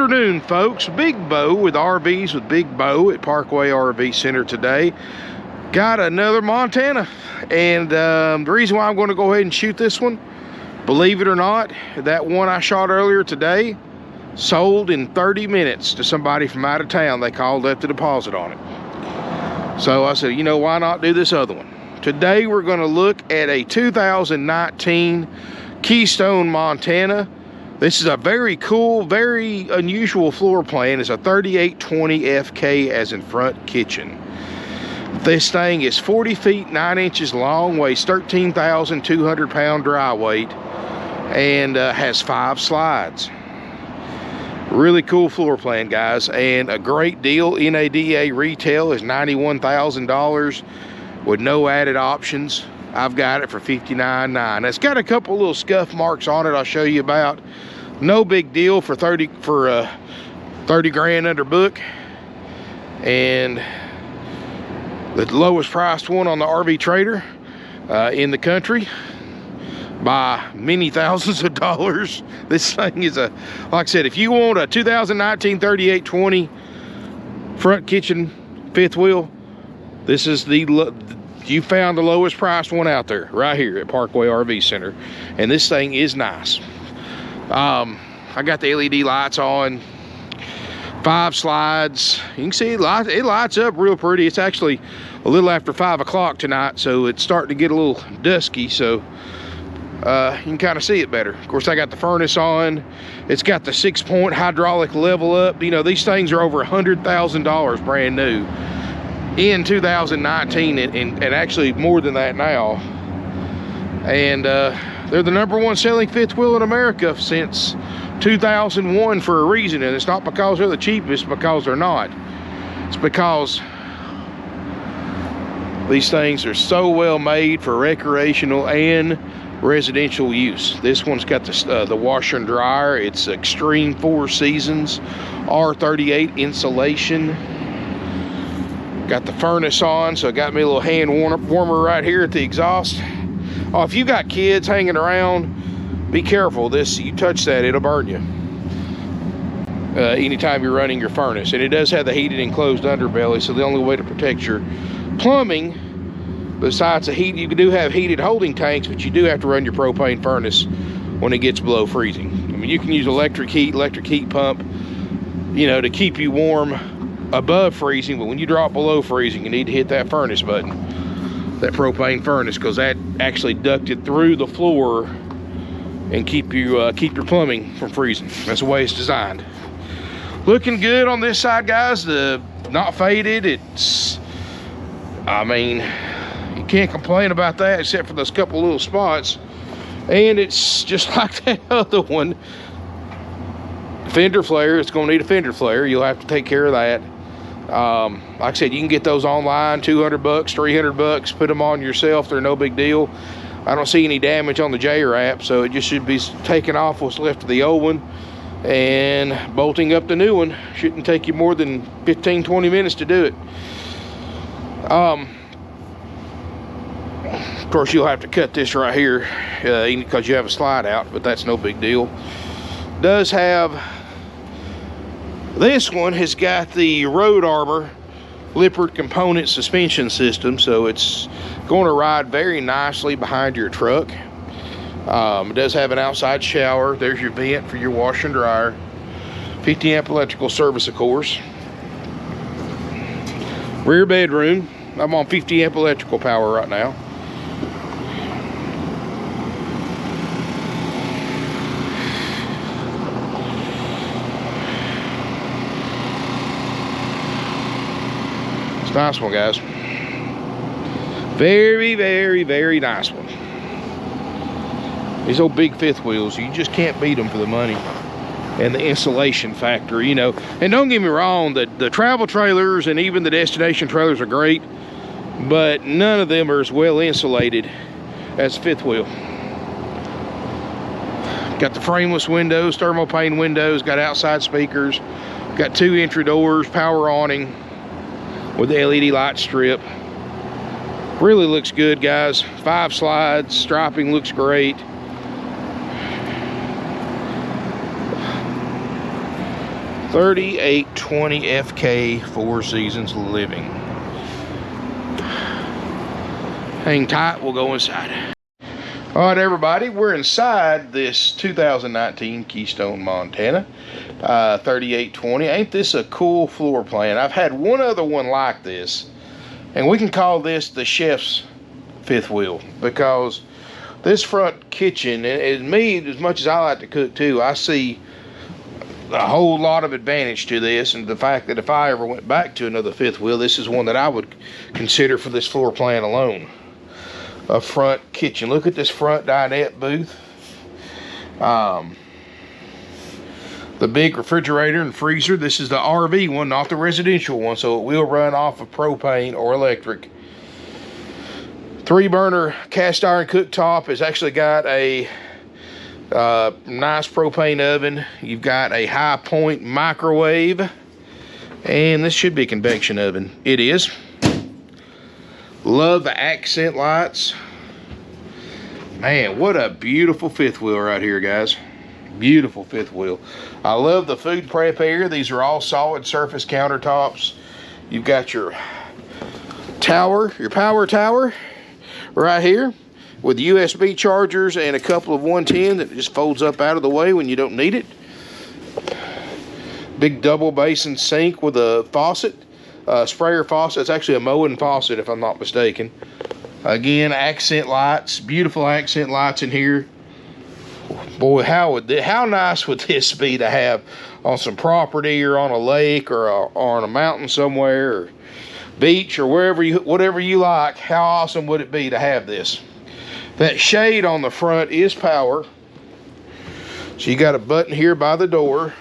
afternoon, folks. Big Bo with RVs with Big Bo at Parkway RV Center today. Got another Montana, and the reason why I'm going to go ahead and shoot this one, believe it or not, that one I shot earlier today sold in 30 minutes to somebody from out of town. They called up the deposit on it. So I said, you know, why not do this other one? Today we're going to look at a 2019 Keystone, Montana. This is a very cool, very unusual floor plan. It's a 3820 FK as in front kitchen. This thing is 40 feet 9 inches long, weighs 13,200 pound dry weight, and has 5 slides. Really cool floor plan, guys, and a great deal. NADA retail is $91,000 with no added options. I've got it for $59,900. It's got a couple little scuff marks on it I'll show you about. No big deal for 30 grand under book. And the lowest priced one on the RV Trader in the country by many thousands of dollars. This thing is like I said, if you want a 2019 3820 front kitchen fifth wheel, this is you found the lowest priced one out there right here at Parkway RV Center. And this thing is nice. I got the LED lights on, 5 slides. You can see it lights up real pretty. It's actually a little after 5 o'clock tonight, so it's starting to get a little dusky, so you can kind of see it better. Of course, I got the furnace on. It's got the 6-point hydraulic level up. You know, these things are over $100,000 brand new in 2019, and actually more than that now. And they're the #1 selling fifth wheel in America since 2001 for a reason, and it's not because they're the cheapest, because they're not. It's because these things are so well made for recreational and residential use. This one's got the washer and dryer. It's Extreme 4 Seasons R38 insulation. Got the furnace on, so it got me a little hand warmer right here at the exhaust. Oh, if you got kids hanging around, be careful. You touch that, it'll burn you anytime you're running your furnace. And it does have the heated enclosed underbelly, so the only way to protect your plumbing, besides the heat, you do have heated holding tanks, but you do have to run your propane furnace when it gets below freezing. I mean, you can use electric heat pump, you know, to keep you warm above freezing, but when you drop below freezing, you need to hit that furnace button, that propane furnace, because that actually ducted through the floor and keep your plumbing from freezing. That's the way it's designed. Looking good on this side, guys. Not faded. I mean, you can't complain about that except for those couple little spots. And it's just like that other one. Fender flare. It's going to need a fender flare. You'll have to take care of that. Like I said, you can get those online, $200, $300. Put them on yourself. They're no big deal. I don't see any damage on the J-wrap, so it just should be taking off what's left of the old one and bolting up the new one. Shouldn't take you more than 15-20 minutes to do it. Of course, you'll have to cut this right here because you have a slide out, but that's no big deal. Does have, this one has got the Road Armor Lippert component suspension system, so it's going to ride very nicely behind your truck. It does have an outside shower. There's your vent for your washer and dryer. 50 amp electrical service, of course. Rear bedroom. I'm on 50 amp electrical power right now. It's a nice one, guys. Very, very, very nice one. These old big fifth wheels, you just can't beat them for the money and the insulation factor, you know. And don't get me wrong, the travel trailers and even the destination trailers are great, but none of them are as well insulated as fifth wheel. Got the frameless windows, thermopane windows, got outside speakers, got 2 entry doors, power awning with the LED light strip. Really looks good, guys. 5 slides, striping looks great. 3820 FK, 4 Seasons Living. Hang tight, we'll go inside. All right, everybody, we're inside this 2019 Keystone, Montana, 3820. Ain't this a cool floor plan? I've had one other one like this, and we can call this the chef's fifth wheel, because this front kitchen, and me, as much as I like to cook too, I see a whole lot of advantage to this, and the fact that if I ever went back to another fifth wheel, this is one that I would consider for this floor plan alone. A front kitchen. Look at this front dinette booth. The big refrigerator and freezer. This is the RV one, not the residential one, so it will run off of propane or electric. 3-burner cast iron cooktop. It's actually got a nice propane oven. You've got a high point microwave, and this should be a convection oven. It is. Love the accent lights. Man, what a beautiful fifth wheel right here, guys. Beautiful fifth wheel. I love the food prep area. These are all solid surface countertops. You've got your tower, your power tower right here with USB chargers and a couple of 110 that just folds up out of the way when you don't need it. Big double basin sink with a faucet. Sprayer faucet. It's actually a mowing faucet, if I'm not mistaken. Again, accent lights. Beautiful accent lights in here. Boy, how nice would this be to have on some property, or on a lake, or on a mountain somewhere, or beach, or whatever you like. How awesome would it be to have this? That shade on the front is power. So you got a button here by the door.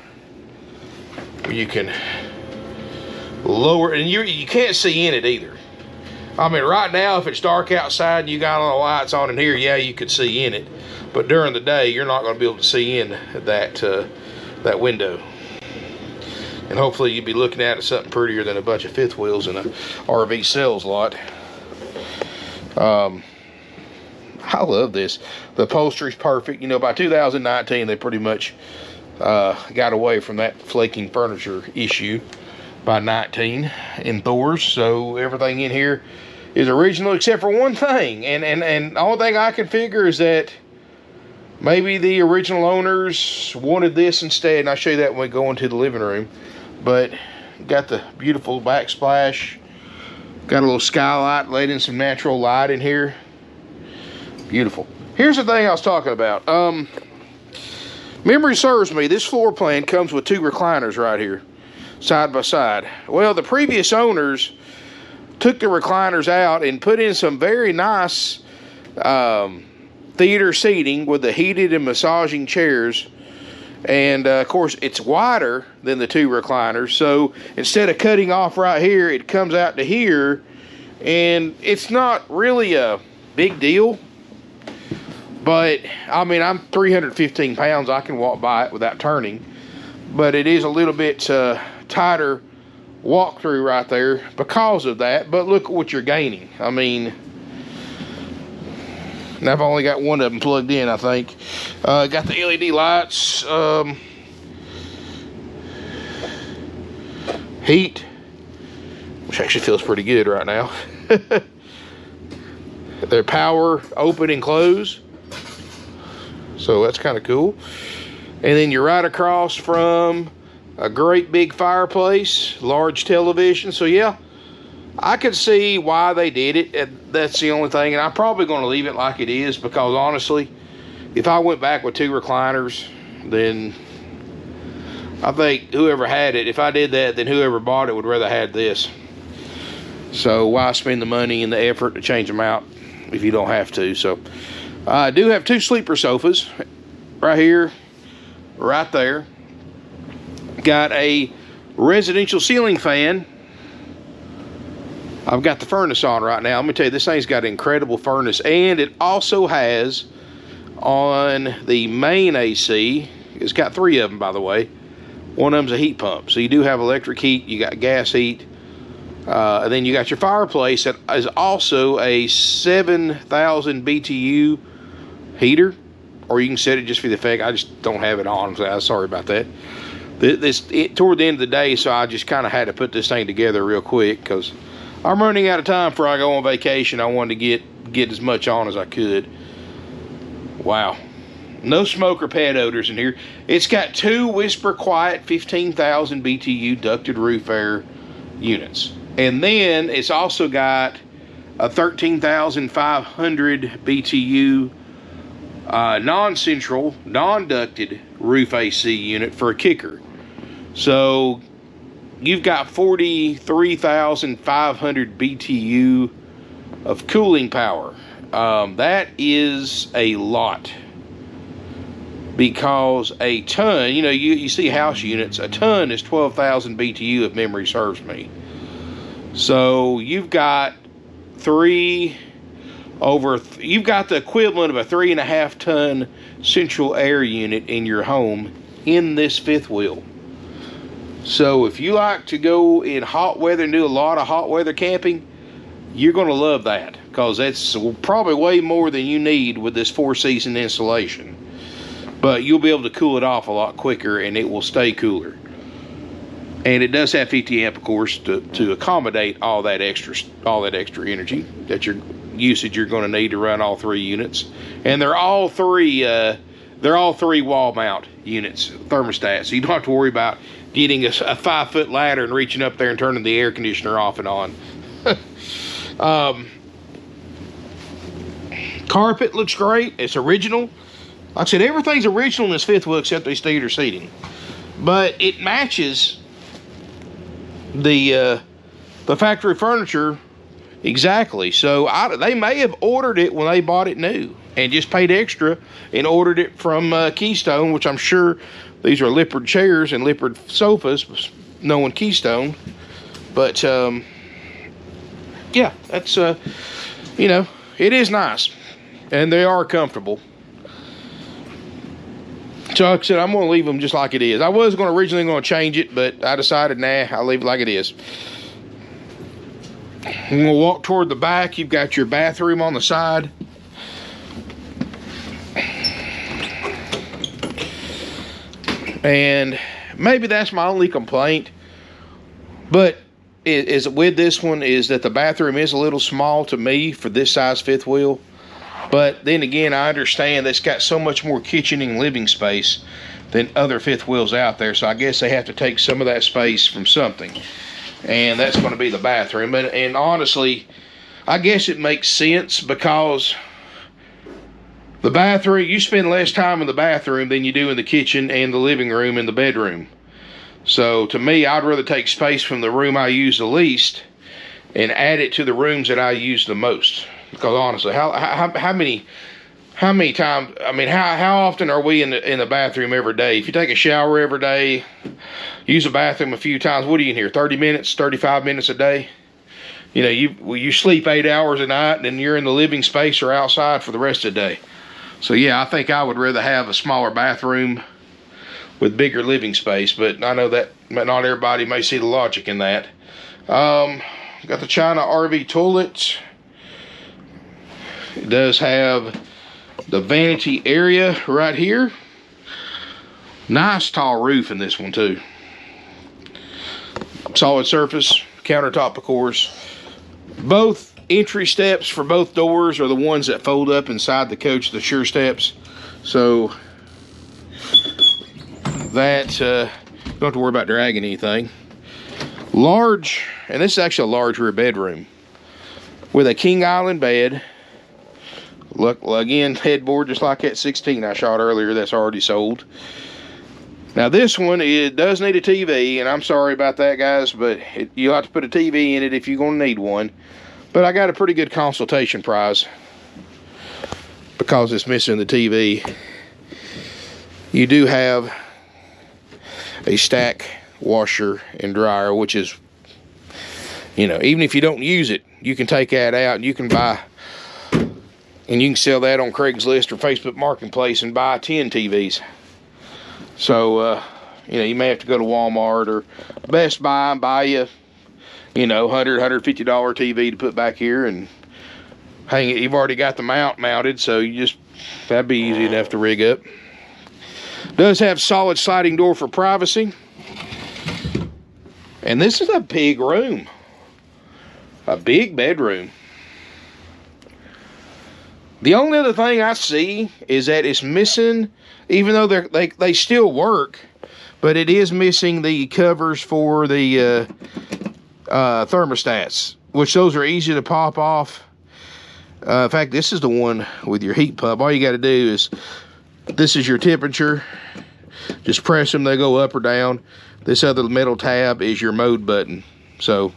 You can lower, and you can't see in it either. I mean, right now, if it's dark outside and you got all the lights on in here, yeah, you could see in it. But during the day, you're not going to be able to see in that window. And hopefully you'll be looking at something prettier than a bunch of fifth wheels in a RV sales lot. I love this. The upholstery's perfect. You know, by 2019, they pretty much got away from that flaking furniture issue. By 19 in Thor's, so everything in here is original except for one thing, and the only thing I can figure is that maybe the original owners wanted this instead, and I'll show you that when we go into the living room. But got the beautiful backsplash, got a little skylight, laid in some natural light in here. Beautiful. Here's the thing I was talking about. Memory serves me, this floor plan comes with 2 recliners right here, side by side. Well, the previous owners took the recliners out and put in some very nice theater seating with the heated and massaging chairs. And of course, it's wider than the 2 recliners. So instead of cutting off right here, it comes out to here. And it's not really a big deal. But I mean, I'm 315 pounds. I can walk by it without turning. But it is a little bit tighter walkthrough right there because of that. But look at what you're gaining. I mean, and I've only got one of them plugged in, I think. Got the LED lights, heat, which actually feels pretty good right now. Their power open and close, so that's kind of cool. And then you're right across from a great big fireplace, large television. So yeah, I could see why they did it. That's the only thing. And I'm probably going to leave it like it is, because honestly, if I went back with 2 recliners, then I think whoever had it, if I did that, then whoever bought it would rather have this. So why spend the money and the effort to change them out if you don't have to? So I do have 2 sleeper sofas right here, right there. Got a residential ceiling fan. I've got the furnace on right now. Let me tell you, this thing's got an incredible furnace, and it also has on the main AC, it's got 3 of them, by the way. One of them's a heat pump, so you do have electric heat, you got gas heat, and then you got your fireplace that is also a 7,000 BTU heater, or you can set it just for the effect. I just don't have it on, so I'm sorry about that. toward the end of the day, so I just kind of had to put this thing together real quick because I'm running out of time before I go on vacation. I wanted to get as much on as I could. Wow. No smoke or pet odors in here. It's got 2 Whisper Quiet 15,000 BTU ducted roof air units. And then it's also got a 13,500 BTU non-central, non-ducted roof AC unit for a kicker. So you've got 43,500 BTU of cooling power. That is a lot, because a ton, you know, you see house units, a ton is 12,000 BTU if memory serves me. So you've got you've got the equivalent of a 3.5 ton central air unit in your home in this fifth wheel. So if you like to go in hot weather and do a lot of hot weather camping, you're going to love that, because that's probably way more than you need with this 4-season installation. But you'll be able to cool it off a lot quicker, and it will stay cooler. And it does have 50 amp, of course, to accommodate all that extra energy that you're going to need to run all 3 units. And they're all three wall mount units, thermostats, so you don't have to worry about getting a 5-foot ladder and reaching up there and turning the air conditioner off and on. Carpet looks great. It's original. Like I said, everything's original in this fifth wheel except these theater seating, but it matches the factory furniture exactly. So they may have ordered it when they bought it new and just paid extra and ordered it from Keystone, which I'm sure these are Lippard chairs and Lippard sofas, knowing Keystone. But yeah, that's you know, it is nice and they are comfortable. So like I said, I'm going to leave them just like it is. I was originally going to change it, but I decided, nah, I'll leave it like it is. I'm going to walk toward the back. You've got your bathroom on the side. And maybe that's my only complaint, but is with this one is that the bathroom is a little small to me for this size fifth wheel. But then again, I understand that's got so much more kitchen and living space than other fifth wheels out there, so I guess they have to take some of that space from something, and that's going to be the bathroom. And honestly, I guess it makes sense, because the bathroom, you spend less time in the bathroom than you do in the kitchen and the living room and the bedroom. So to me, I'd rather take space from the room I use the least and add it to the rooms that I use the most. Because honestly, how many times, I mean, how often are we in the bathroom every day? If you take a shower every day, use a bathroom a few times, what are you in here, 30 minutes, 35 minutes a day? You know, you sleep 8 hours a night, and then you're in the living space or outside for the rest of the day. So yeah, I think I would rather have a smaller bathroom with bigger living space, but I know that not everybody may see the logic in that. Got the China RV toilet. It does have the vanity area right here. Nice tall roof in this one too. Solid surface, countertop of course. Both entry steps for both doors are the ones that fold up inside the coach, the Sure Steps. So that you don't have to worry about dragging anything. Large, and this is actually a large rear bedroom with a king island bed. Look, again, headboard just like that 16 I shot earlier that's already sold. Now this one, it does need a TV, and I'm sorry about that, guys, but you'll have to put a TV in it if you're going to need one. But I got a pretty good consultation price because it's missing the TV. You do have a stack washer and dryer, which is, you know, even if you don't use it, you can take that out and you can buy, and you can sell that on Craigslist or Facebook Marketplace and buy 10 TVs. So, you know, you may have to go to Walmart or Best Buy and buy you know, $100, $150 TV to put back here and hang it. You've already got the mount mounted, so that'd be easy enough to rig up. Does have solid sliding door for privacy. And this is a big room. A big bedroom. The only other thing I see is that it's missing, even though they still work, but it is missing the covers for the thermostats, which those are easy to pop off. In fact, this is the one with your heat pump. All you got to do is, this is your temperature. Just press them, they go up or down. This other metal tab is your mode button. So,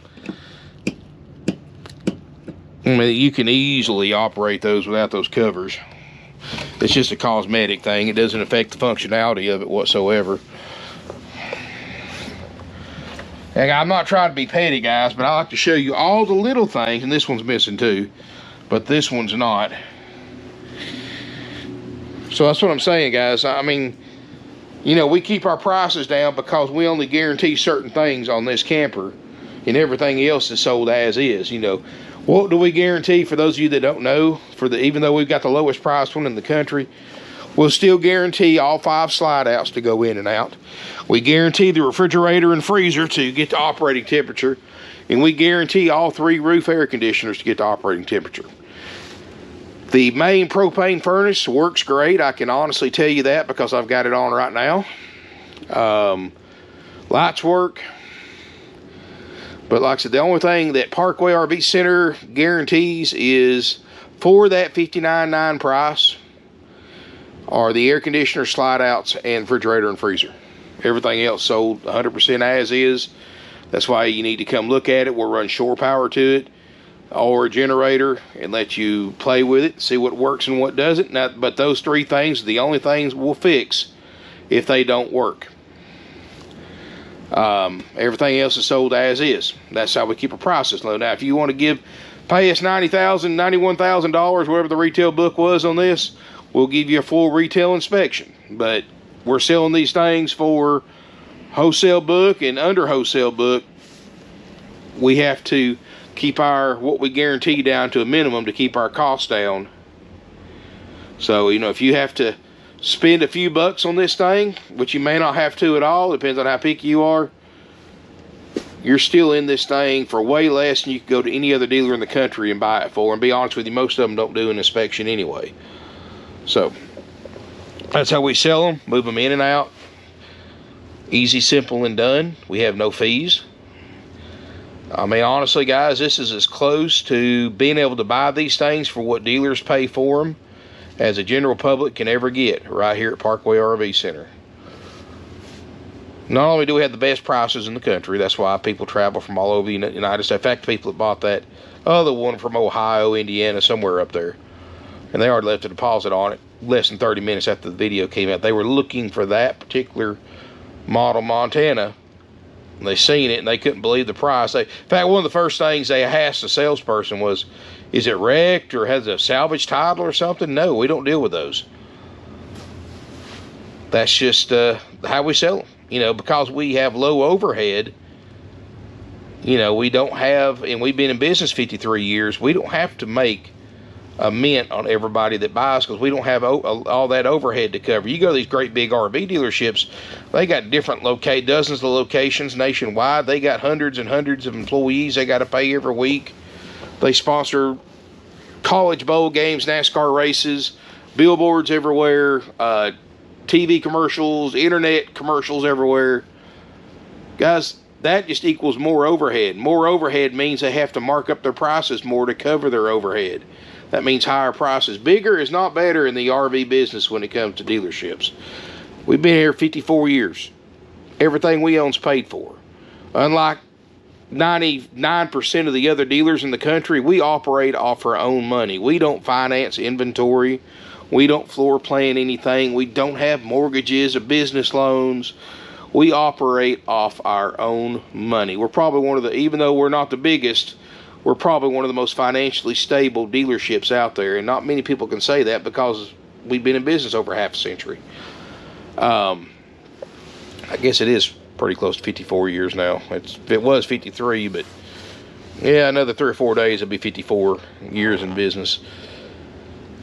I mean, you can easily operate those without those covers. It's just a cosmetic thing. It doesn't affect the functionality of it whatsoever. And I'm not trying to be petty, guys, but I like to show you all the little things, and this one's missing too, but this one's not. So that's what I'm saying, guys. I mean, you know, we keep our prices down because we only guarantee certain things on this camper, and everything else is sold as is. You know, what do we guarantee? For those of you that don't know, even though we've got the lowest priced one in the country, we'll still guarantee all 5 slide outs to go in and out. We guarantee the refrigerator and freezer to get to operating temperature, and we guarantee all 3 roof air conditioners to get to operating temperature. The main propane furnace works great. I can honestly tell you that because I've got it on right now. Lights work. But like I said, the only thing that Parkway RV Center guarantees is, for that $59.9 price, are the air conditioner, slide outs, and refrigerator and freezer. Everything else sold 100% as is. That's why you need to come look at it. We'll run shore power to it, or a generator, and let you play with it, see what works and what doesn't. Now, but those 3 things are the only things we'll fix if they don't work. Everything else is sold as is. That's how we keep our prices low. Now, if you want to pay us $90,000, $91,000, whatever the retail book was on this, we'll give you a full retail inspection. But we're selling these things for wholesale book, and under wholesale book, we have to keep what we guarantee down to a minimum to keep our costs down. So, you know, if you have to spend a few bucks on this thing, which you may not have to at all, depends on how picky you are, you're still in this thing for way less than you could go to any other dealer in the country and buy it for. And be honest with you, most of them don't do an inspection anyway. So that's how we sell them, move them in and out. Easy, simple, and done. We have no fees. I mean, honestly, guys, this is as close to being able to buy these things for what dealers pay for them as a general public can ever get right here at Parkway RV Center. Not only do we have the best prices in the country, that's why people travel from all over the United States. In fact, people that bought that other one from Ohio, Indiana, somewhere up there, and they already left a deposit on it less than 30 minutes after the video came out. They were looking for that particular model Montana. They seen it and they couldn't believe the price. In fact, one of the first things they asked the salesperson was, is it wrecked or has a salvage title or something? No, we don't deal with those. That's just how we sell them. You know, because we have low overhead, you know, we don't have, and we've been in business 53 years, we don't have to make a mint on everybody that buys, because we don't have all that overhead to cover. You go to these great big RV dealerships, they got different dozens of locations nationwide. They got hundreds and hundreds of employees they got to pay every week. They sponsor college bowl games, NASCAR races, billboards everywhere, TV commercials, internet commercials everywhere. Guys, that just equals more overhead. More overhead means they have to mark up their prices more to cover their overhead. That means higher prices. Bigger is not better in the RV business when it comes to dealerships. We've been here 54 years. Everything we own's paid for. Unlike 99% of the other dealers in the country, we operate off our own money. We don't finance inventory. We don't floor plan anything. We don't have mortgages or business loans. We operate off our own money. We're probably one of the, even though we're not the biggest, we're probably one of the most financially stable dealerships out there. And not many people can say that because we've been in business over half a century. I guess it is pretty close to 54 years now. It was 53, but yeah, another 3 or 4 days it'll be 54 years in business.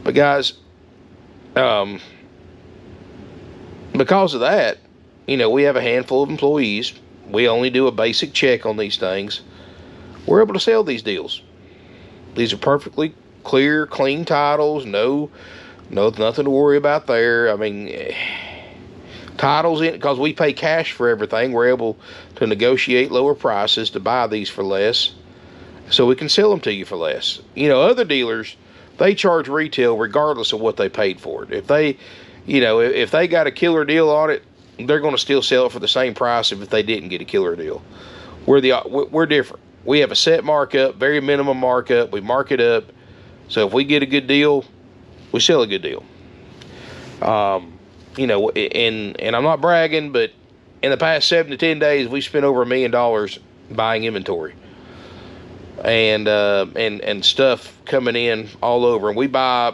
But guys, because of that, you know, we have a handful of employees. we only do a basic check on these things, we're able to sell these deals. These are perfectly clear, clean titles. No, nothing to worry about there. I mean, titles, because we pay cash for everything, we're able to negotiate lower prices to buy these for less, so we can sell them to you for less. You know, other dealers, they charge retail regardless of what they paid for it. If they, you know, if they got a killer deal on it, they're going to still sell it for the same price if they didn't get a killer deal. We're different. We have a set markup, very minimum markup. We mark it up. So if we get a good deal, we sell a good deal. You know, and I'm not bragging, but in the past 7 to 10 days, we spent over $1 million buying inventory and stuff coming in all over. And we buy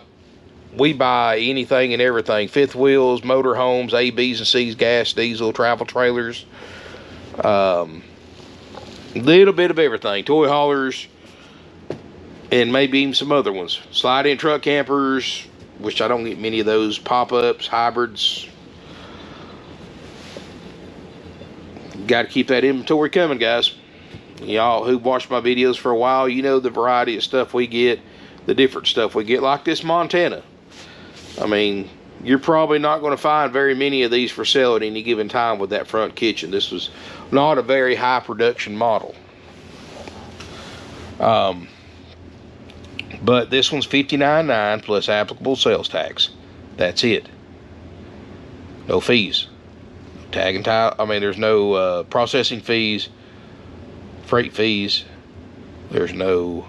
anything and everything: fifth wheels, motor homes, A, B's, and C's, gas, diesel, travel trailers, little bit of everything, toy haulers, and maybe even some other ones. Slide-in truck campers, which I don't get many of those, pop-ups, hybrids. Got to keep that inventory coming, guys. Y'all who've watched my videos for a while, you know the variety of stuff we get, the different stuff we get, like this Montana. I mean, you're probably not going to find very many of these for sale at any given time with that front kitchen. This was not a very high production model. But this one's $59.9 plus applicable sales tax. That's it. No fees. Tag and tie. I mean, there's no processing fees, freight fees. There's no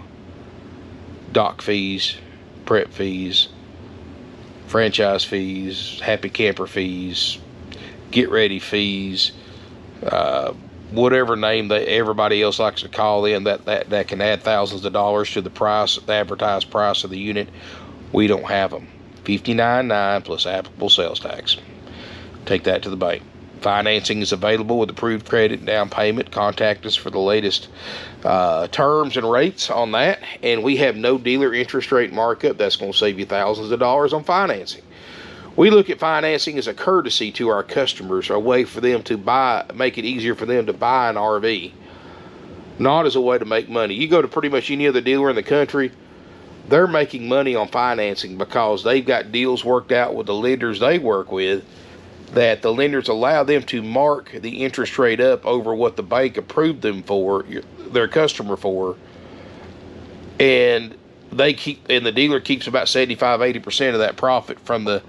dock fees, prep fees, franchise fees, happy camper fees, get ready fees, whatever name that everybody else likes to call in that can add thousands of dollars to the price, the advertised price of the unit. We don't have them. $59.9 plus applicable sales tax. Take that to the bank. Financing is available with approved credit and down payment. Contact us for the latest terms and rates on that. And we have no dealer interest rate markup. That's going to save you thousands of dollars on financing. We look at financing as a courtesy to our customers, a way for them to make it easier for them to buy an RV, not as a way to make money. You go to pretty much any other dealer in the country, they're making money on financing because they've got deals worked out with the lenders they work with, that the lenders allow them to mark the interest rate up over what the bank approved them for, their customer for, and the dealer keeps about 75-80% of that profit from the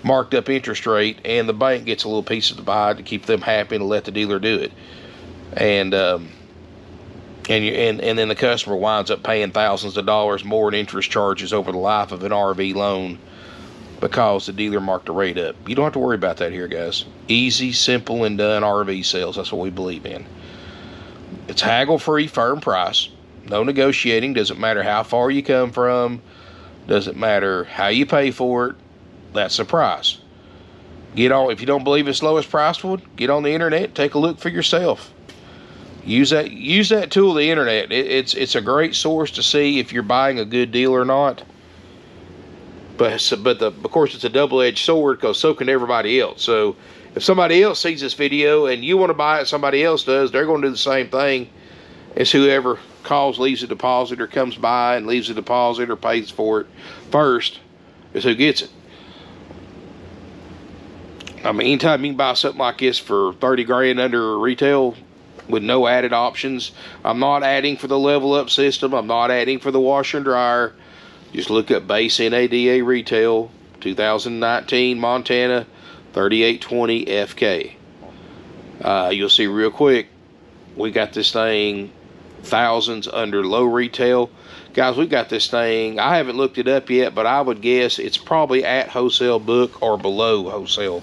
marked up interest rate, and the bank gets a little piece of the pie to keep them happy and let the dealer do it. And then the customer winds up paying thousands of dollars more in interest charges over the life of an RV loan because the dealer marked the rate up. You don't have to worry about that here, guys. Easy, simple, and done RV sales. That's what we believe in. It's haggle-free, firm price. No negotiating. Doesn't matter how far you come from. Doesn't matter how you pay for it. That's the price. If you don't believe it's lowest priced one, get on the internet, take a look for yourself. Use that tool, the internet. It's a great source to see if you're buying a good deal or not. But of course it's a double-edged sword, because so can everybody else. So if somebody else sees this video and you want to buy it, somebody else does, they're going to do the same thing as whoever calls, leaves a deposit, or comes by and leaves a deposit or pays for it first is who gets it. I mean, anytime you can buy something like this for 30 grand under retail with no added options. I'm not adding for the level up system. I'm not adding for the washer and dryer. Just look up base NADA retail 2019 Montana 3820 FK. You'll see real quick, we got this thing thousands under low retail. Guys, we got this thing, I haven't looked it up yet, but I would guess it's probably at wholesale book or below wholesale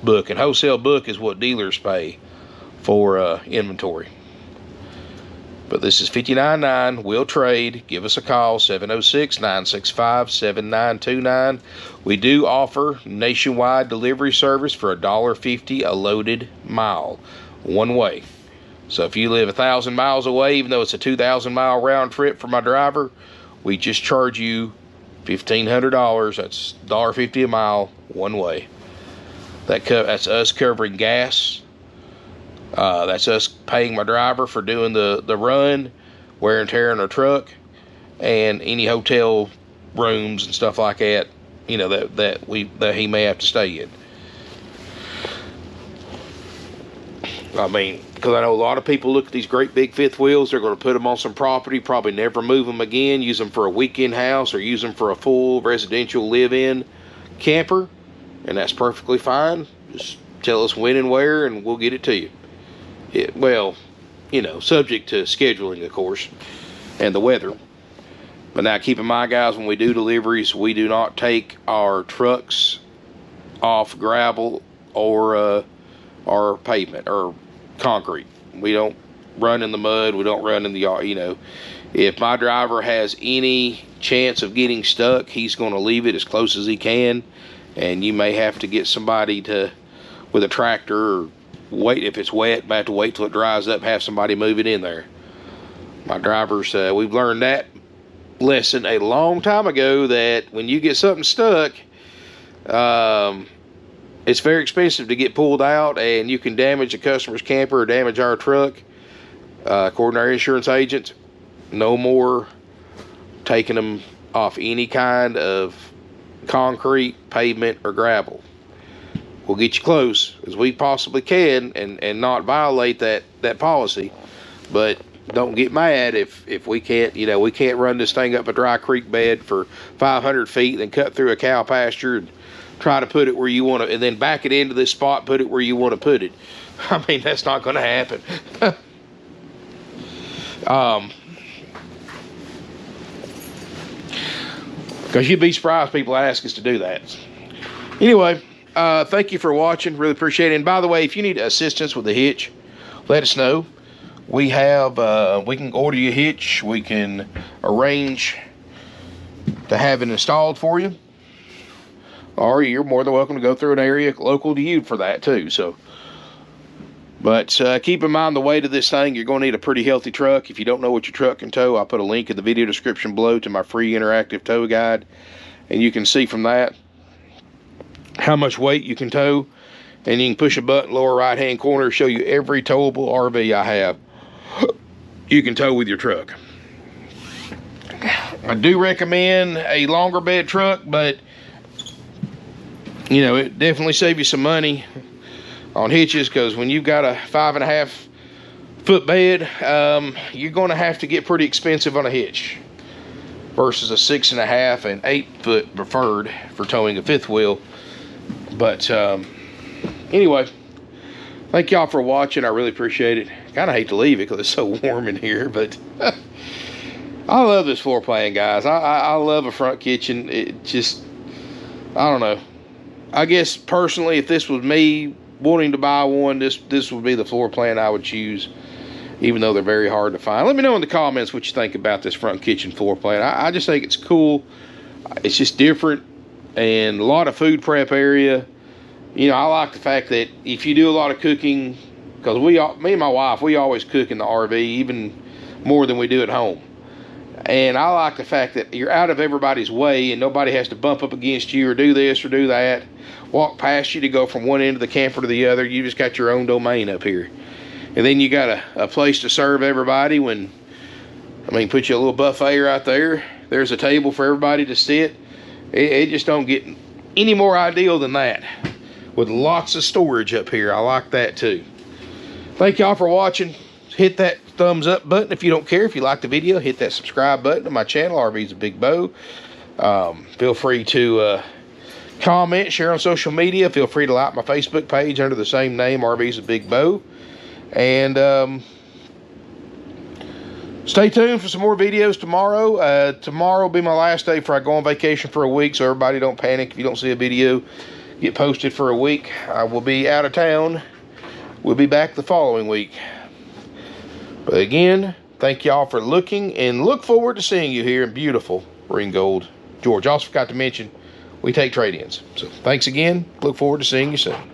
book. And wholesale book is what dealers pay for inventory. But this is $59.9. We'll trade. Give us a call, 706-965-7929. We do offer nationwide delivery service for $1.50 a loaded mile, one way. So if you live 1,000 miles away, even though it's a 2,000-mile round trip for my driver, we just charge you $1,500. That's $1.50 a mile, one way. That's us covering gas, That's us paying my driver for doing the run, wear and tear on our truck, and any hotel rooms and stuff like that, you know, that he may have to stay in. I mean, because I know a lot of people look at these great big fifth wheels, they're going to put them on some property, probably never move them again, use them for a weekend house or use them for a full residential live-in camper, and that's perfectly fine. Just tell us when and where and we'll get it to you. Well, you know, subject to scheduling, of course, and the weather. But now keep in mind, guys, when we do deliveries, we do not take our trucks off gravel or pavement or concrete. We don't run in the mud. We don't run in the yard. You know, if my driver has any chance of getting stuck, he's going to leave it as close as he can, and you may have to get somebody with a tractor, or wait if it's wet, might have to wait till it dries up, have somebody move it in there. My drivers, we've learned that lesson a long time ago, that when you get something stuck, it's very expensive to get pulled out, and you can damage a customer's camper or damage our truck. According to our insurance agent, no more taking them off any kind of concrete, pavement, or gravel. We'll get you close as we possibly can and not violate that policy, but don't get mad if we can't, you know, we can't run this thing up a dry creek bed for 500 feet, then cut through a cow pasture and try to put it where you want to, and then back it into this spot, put it where you want to put it. I mean, that's not going to happen. Because you'd be surprised people ask us to do that. Anyway, thank you for watching. Really appreciate it. And by the way, if you need assistance with the hitch, let us know. We have, we can order you a hitch. We can arrange to have it installed for you. Or you're more than welcome to go through an area local to you for that too. So, but keep in mind the weight of this thing. You're going to need a pretty healthy truck. If you don't know what your truck can tow, I'll put a link in the video description below to my free interactive tow guide, and you can see from that how much weight you can tow. And you can push a button lower right hand corner to show you every towable RV I have you can tow with your truck. I do recommend a longer bed truck, but you know, it definitely saves you some money on hitches, because when you've got a 5.5 foot bed, you're going to have to get pretty expensive on a hitch versus a 6.5 and 8 foot preferred for towing a fifth wheel. But anyway, thank y'all for watching. I really appreciate it. Kind of hate to leave it because it's so warm in here, but I love this floor plan, guys. I love a front kitchen. It just, I don't know. I guess personally, if this was me wanting to buy one, this would be the floor plan I would choose, even though they're very hard to find. Let me know in the comments what you think about this front kitchen floor plan. I just think it's cool. It's just different, and a lot of food prep area. You know, I like the fact that if you do a lot of cooking, because me and my wife, we always cook in the RV, even more than we do at home. And I like the fact that you're out of everybody's way and nobody has to bump up against you or do this or do that, walk past you to go from one end of the camper to the other. You just got your own domain up here. And then you got a place to serve everybody when, I mean, put you a little buffet right there. There's a table for everybody to sit. It just don't get any more ideal than that. With lots of storage up here. I like that too. Thank y'all for watching. Hit that thumbs up button if you don't care. If you like the video, hit that subscribe button to my channel, RV's a Big Bow. Feel free to comment, share on social media. Feel free to like my Facebook page under the same name, RV's a Big Bow. And stay tuned for some more videos tomorrow. Tomorrow will be my last day before I go on vacation for a week, so everybody don't panic if you don't see a video get posted for a week. I will be out of town. We'll be back the following week. But again, thank y'all for looking, and look forward to seeing you here in beautiful Ringgold, Georgia. Also forgot to mention, we take trade-ins. So thanks again. Look forward to seeing you soon.